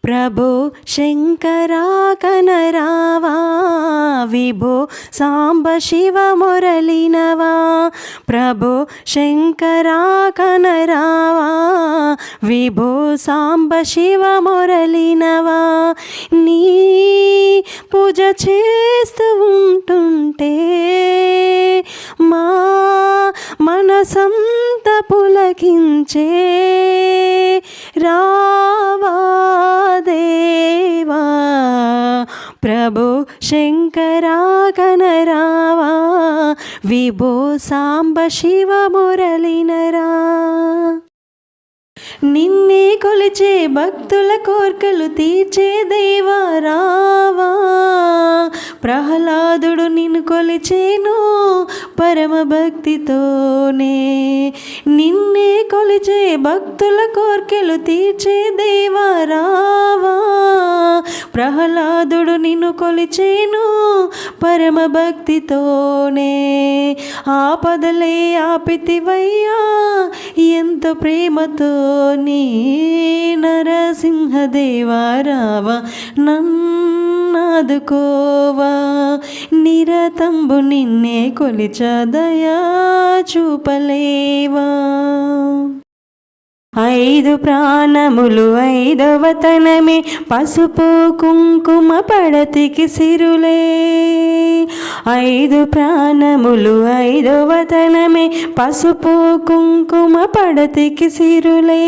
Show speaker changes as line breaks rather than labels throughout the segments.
ప్రభో శంకరా కనరావా, విభో సాంబ శివ మురళినవా. ప్రభో శంకరా కనరావా, విభో సాంబ శివ మురళినవా. నీ పూజ చేస్తూ ఉంటుంటే మా మనసంత పులకించే. రావా దేవా, ప్రభో శంకరా కనరావా, విభో సాంబ శివ మురళినరా. నిన్నే కొలిచే భక్తుల కోర్కెలు తీర్చే దేవా రావా. ప్రహ్లాదుడు నిన్ను కొలిచేను పరమ భక్తితోనే. నిన్నే కొలిచే భక్తుల కోర్కెలు తీర్చే దేవా రావా. ప్రహ్లాదుడు నిన్ను కొలిచేను పరమ భక్తితోనే. ఆపదలే ఆపితివయ్యా ఎంత ప్రేమతో నీ. నరసింహదేవా రావా నన్నాదుకోవా. నిరతంబు నిన్నే కొలిచ దయా చూపలేవా. ఐదు ప్రాణములు ఐదవ తనమే, పసుపు కుంకుమ పడతికి సిరులే. ఐదు ప్రాణములు ఐదవ తనమే, పసుపు కుంకుమ పడతికి సిరులే.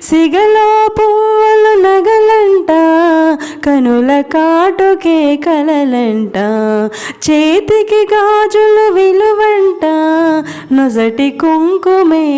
సిగలో పువ్వులు నగలంట, కనుల కాటుకే కలలంట. చేతికి గాజులు విలువంట, నొసటి కుంకుమే